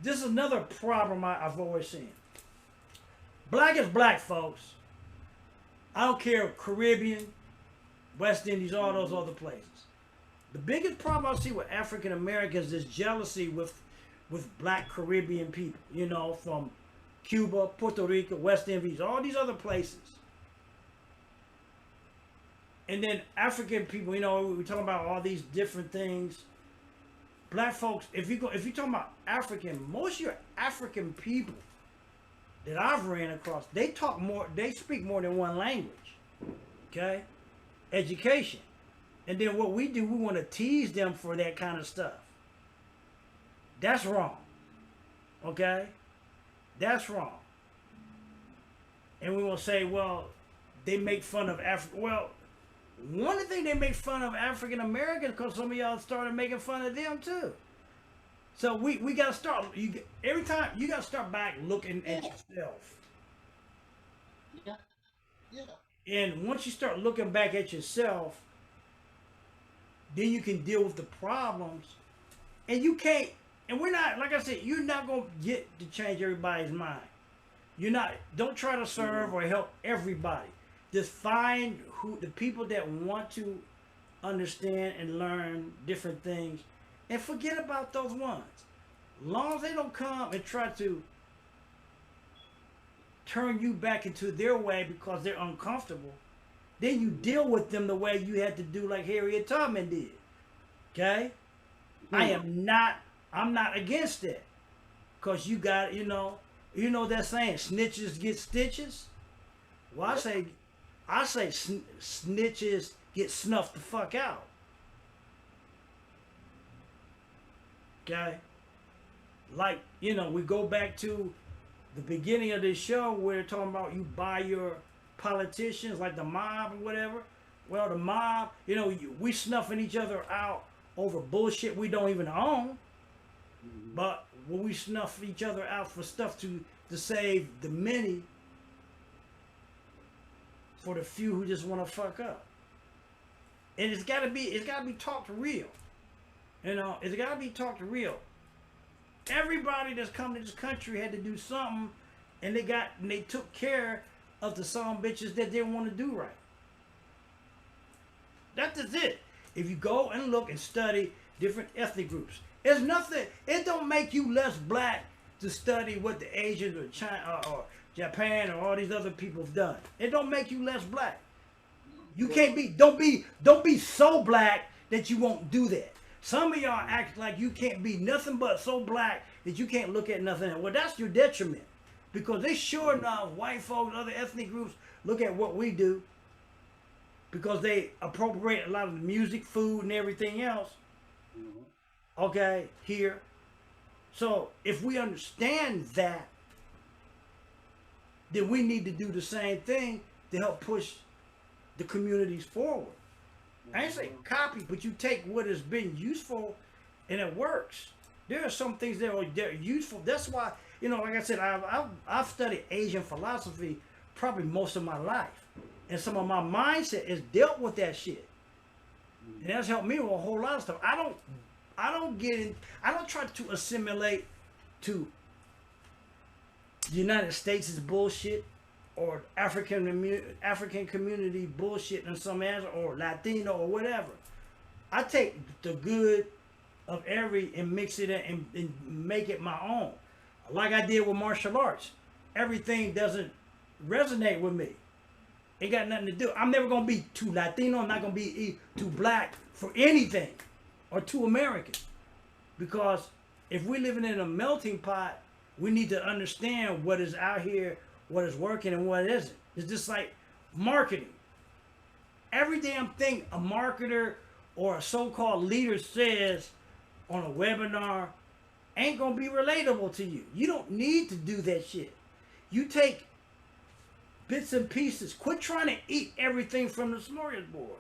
this is another problem I've always seen. Black is black, folks. I don't care, Caribbean, West Indies, all those other places. The biggest problem I see with African Americans is jealousy with black Caribbean people, you know, from Cuba, Puerto Rico, West Indies, all these other places. And then African people, you know, we're talking about all these different things. Black folks, if you're talking about African, most of your African people that I've ran across, they speak more than one language. Okay? Education. And then what we do, we want to tease them for that kind of stuff. That's wrong. Okay? That's wrong. And we will say, well, they make fun of Africa. Well, one of the things they make fun of African Americans, because some of y'all started making fun of them too. So we got to start, every time, you got to start back looking at yourself. Yeah. Yeah. And once you start looking back at yourself, then you can deal with the problems. And you can't, and we're not, like I said, you're not going to get to change everybody's mind. Don't try to serve or help everybody. Just find the people that want to understand and learn different things, and forget about those ones. As long as they don't come and try to turn you back into their way because they're uncomfortable, then you deal with them the way you had to do, like Harriet Tubman did. Okay? I'm not against it. Because you got, you know that saying, snitches get stitches? Well, I say snitches get snuffed the fuck out. Okay? Like, you know, we go back to the beginning of this show where they're talking about you buy your politicians like the mob or whatever. Well, the mob, you know, we snuffing each other out over bullshit we don't even own. But when we snuff each other out for stuff to save the many for the few who just want to fuck up. And it's gotta be talked real. You know, it's gotta be talked real. Everybody that's come to this country had to do something, and they took care of the some bitches that didn't want to do right. That's just it. If you go and look and study different ethnic groups, it's nothing. It don't make you less black to study what the Asians or China or Japan or all these other people have done. It don't make you less black. You can't be. Don't be so black that you won't do that. Some of y'all act like you can't be nothing but so black that you can't look at nothing else. Well, that's your detriment. Because they sure enough, white folks, other ethnic groups, look at what we do. Because they appropriate a lot of the music, food, and everything else. Okay, here. So, if we understand that, then we need to do the same thing to help push the communities forward. I ain't saying copy, but you take what has been useful and it works. There are some things that are useful. That's why, you know, like I said, I've studied Asian philosophy probably most of my life. And some of my mindset is dealt with that shit. And that's helped me with a whole lot of stuff. I don't try to assimilate to the United States' bullshit or African community bullshit in some answer, or Latino or whatever. I take the good of every and mix it in and make it my own. Like I did with martial arts. Everything doesn't resonate with me. Ain't got nothing to do. I'm never gonna be too Latino. I'm not gonna be too black for anything, or too American. Because if we're living in a melting pot, we need to understand what is out here, what is working and what isn't. It's just like marketing. Every damn thing a marketer or a so-called leader says on a webinar ain't gonna be relatable to you. You don't need to do that shit. You take bits and pieces. Quit trying to eat everything from the smorgasbord.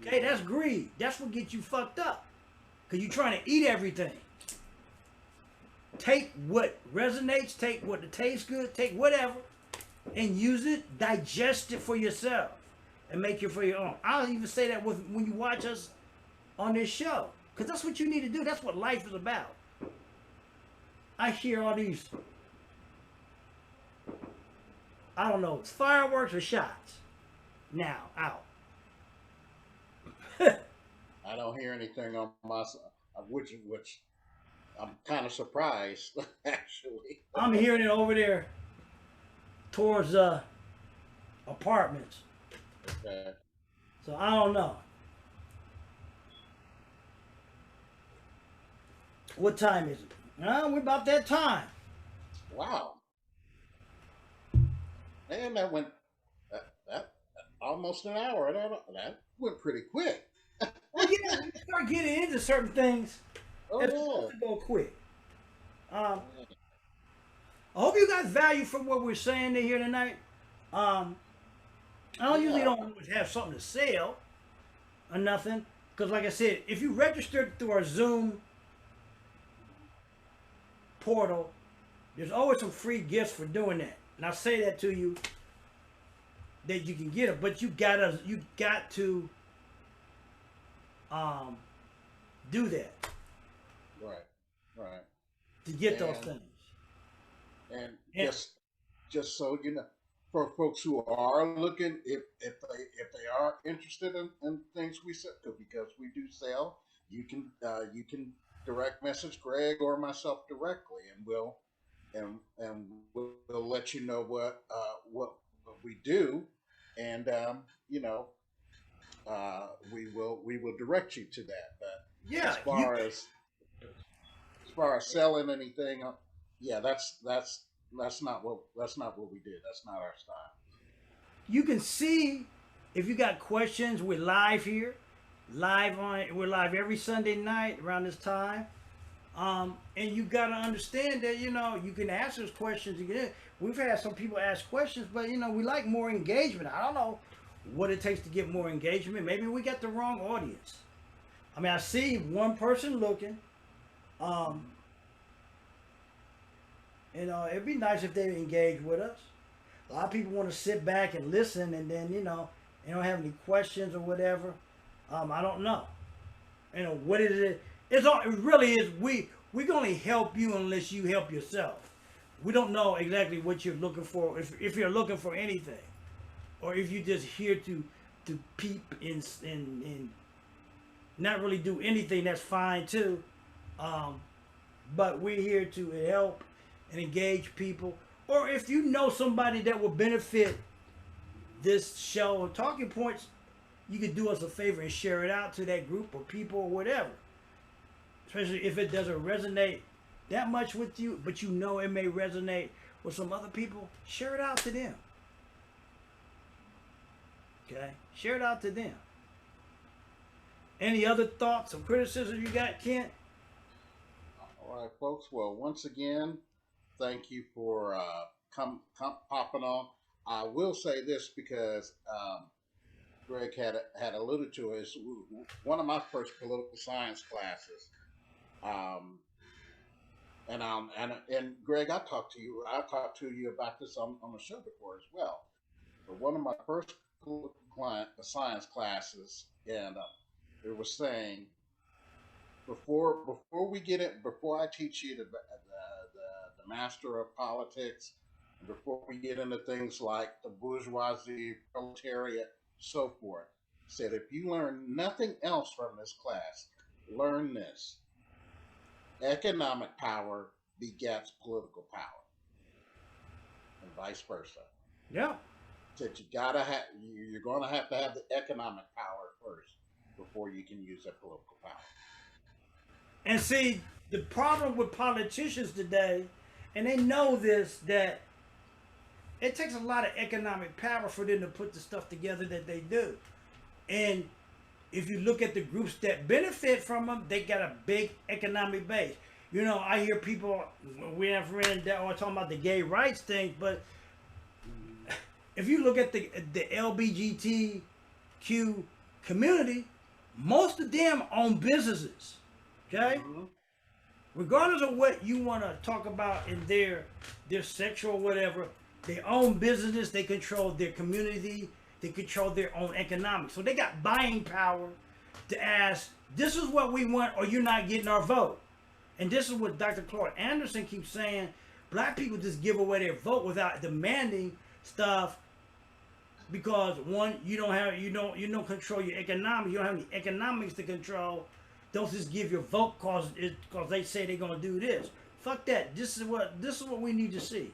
Okay, that's greed. That's what gets you fucked up. Because you're trying to eat everything. Take what resonates, take what tastes good, take whatever, and use it, digest it for yourself, and make it for your own. I'll even say that when you watch us on this show. Because that's what you need to do. That's what life is about. I hear all these, I don't know, it's fireworks or shots now out. I don't hear anything on my side, which I'm kind of surprised, actually. I'm hearing it over there towards apartments. Okay. So I don't know. What time is it? We're about that time. Wow. Man, that went that almost an hour. That went pretty quick. Well, yeah, you start getting into certain things. Oh, It's yeah. supposed to go quick. I hope you got value from what we're saying here tonight. I usually don't have something to sell or nothing. Because like I said, if you registered through our Zoom portal, there's always some free gifts for doing that. And I say that to you that you can get it, but you got to do that. Right. To get those things. And just so you know, for folks who are looking, if they are interested in things we sell, because we do sell, you can direct message Greg or myself directly, and we'll let you know what we do, and we will direct you to that. But Yeah, as far as selling anything, yeah, that's not what we did. That's not our style. you can see if you got questions. We're live here, we're live every Sunday night around this time. And you got to understand that, you know, you can ask those questions again. We've had some people ask questions, but, you know, we like more engagement. I don't know what it takes to get more engagement. Maybe we got the wrong audience. I mean, I see one person looking. You know, it'd be nice if they engage with us. A lot of people want to sit back and listen, and then, you know, they don't have any questions or whatever. I don't know. You know, what is it? It really is. We can only help you unless you help yourself. We don't know exactly what you're looking for, if you're looking for anything, or if you're just here to peep and not really do anything. That's fine too. But we're here to help and engage people. Or if you know somebody that will benefit this show or talking points, you could do us a favor and share it out to that group of people or whatever. Especially if it doesn't resonate that much with you, but you know it may resonate with some other people, share it out to them. Okay? Share it out to them. Any other thoughts or criticism you got, Kent? All right, folks. Well, once again, thank you for popping on. I will say this because Greg had alluded to it. Is one of my first political science classes. And Greg, I talked to you about this on the show before as well. But one of my first political science classes, and it was saying before I teach you the master of politics, and before we get into things like the bourgeoisie, proletariat, so forth, said if you learn nothing else from this class, learn this. Economic power begets political power, and vice versa. Yeah. That you're going to have the economic power first before you can use that political power. And see, the problem with politicians today, and they know this, that it takes a lot of economic power for them to put the stuff together that they do. And if you look at the groups that benefit from them, they got a big economic base. You know, I hear people, we have friends that are talking about the gay rights thing, but if you look at the LGBTQ community, most of them own businesses. Okay? Mm-hmm. Regardless of what you want to talk about in their sexual or whatever, they own businesses, they control their community, they control their own economics. So they got buying power to ask, this is what we want or you're not getting our vote. And this is what Dr. Claude Anderson keeps saying, black people just give away their vote without demanding stuff because one, you don't control your economics, you don't have any economics to control. Don't just give your vote cause they say they're gonna do this. Fuck that. This is what we need to see.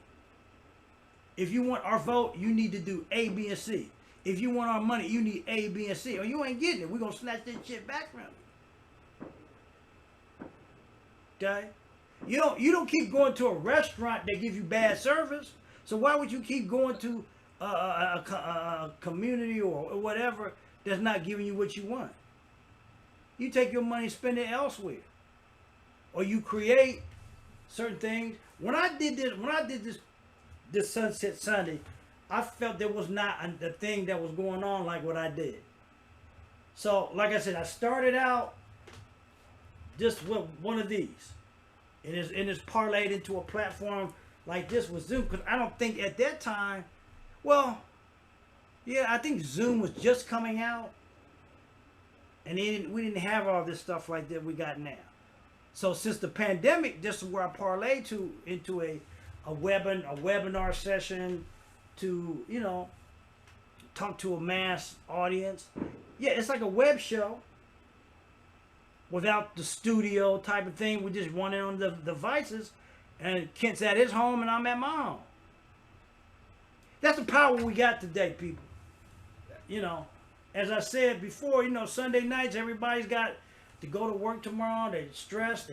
If you want our vote, you need to do A, B, and C. If you want our money, you need A, B, and C. Or you ain't getting it. We're gonna snatch that shit back from you. Okay? You don't keep going to a restaurant that gives you bad service. So why would you keep going to a community or whatever that's not giving you what you want? You take your money and spend it elsewhere. Or you create certain things. When I did this Sunset Sunday, I felt there was not a thing that was going on like what I did. So, like I said, I started out just with one of these. And it's parlayed into a platform like this with Zoom. Because I don't think at that time, well, yeah, I think Zoom was just coming out. And we didn't have all this stuff like that we got now. So since the pandemic, this is where I parlayed into a webinar session to, you know, talk to a mass audience. Yeah, it's like a web show without the studio type of thing. We just run it on the devices, and Kent's at his home and I'm at my home. That's the power we got today, people. You know, as I said before, you know, Sunday nights, everybody's got to go to work tomorrow. They're stressed.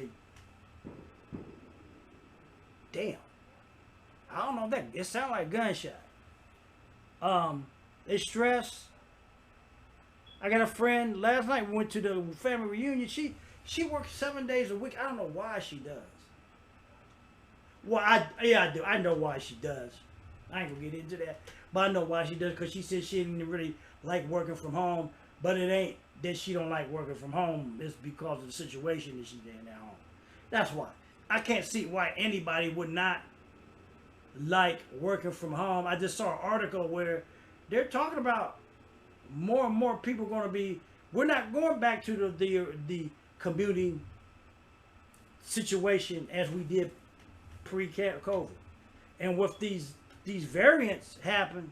Damn. I don't know, that it sounds like a gunshot. They stressed. I got a friend last night. We went to the family reunion. She She works 7 days a week. I don't know why she does. Well, I do. I know why she does. I ain't gonna get into that, but I know why she does, because she said she didn't really like working from home. But it ain't that she don't like working from home. It's because of the situation that she's in at home. That's why. I can't see why anybody would not like working from home. I just saw an article where they're talking about more and more people going to be. We're not going back to the commuting situation as we did pre-COVID, and with these variants happen,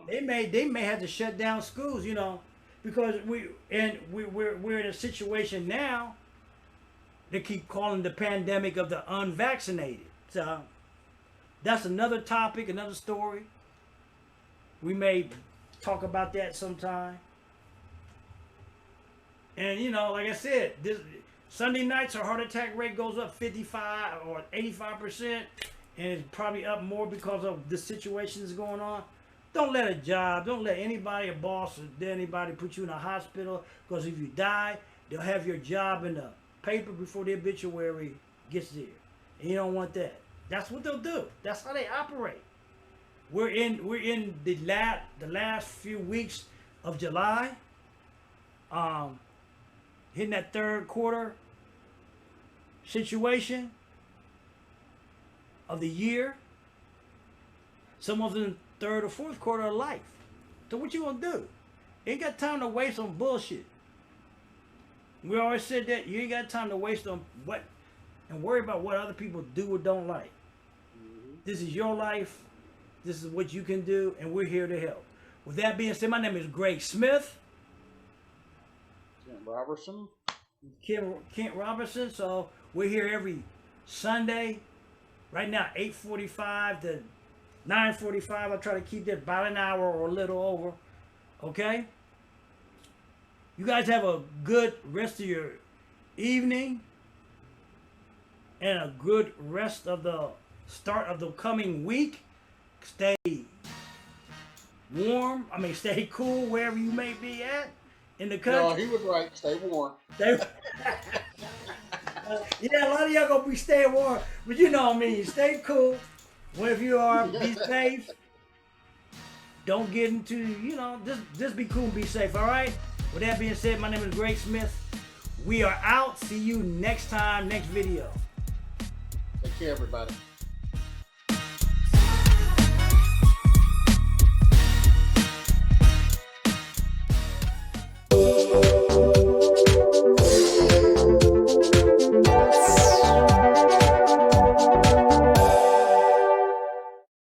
they may have to shut down schools, you know, because we're in a situation now. They keep calling the pandemic of the unvaccinated. So that's another topic, another story. We may talk about that sometime. And you know, like I said, this Sunday nights our heart attack rate goes up 55 or 85%, and it's probably up more because of the situations going on. Don't let a job, don't let anybody, a boss or anybody put you in a hospital, because if you die, they'll have your job in the paper before the obituary gets there. And you don't want that. That's what they'll do. That's how they operate. We're in the last few weeks of July. Hitting that third quarter situation of the year. Some of them third or fourth quarter of life. So what you gonna do? You ain't got time to waste on bullshit. We always said that you ain't got time to waste on what and worry about what other people do or don't like. This is your life. This is what you can do, and we're here to help. With that being said, my name is Greg Smith. Kent Robertson. So we're here every Sunday. Right now, 8:45 to 9:45. I try to keep that about an hour or a little over. Okay? You guys have a good rest of your evening and a good rest of the start of the coming week. Stay warm. I mean, stay cool wherever you may be at in the country. No, he was right. Stay warm. Yeah, a lot of y'all gonna be staying warm, but you know what I mean. Stay cool. Wherever you are, be safe. Don't get into, you know, just be cool and be safe, all right? With that being said, my name is Greg Smith. We are out. See you next time, next video. Take care, everybody.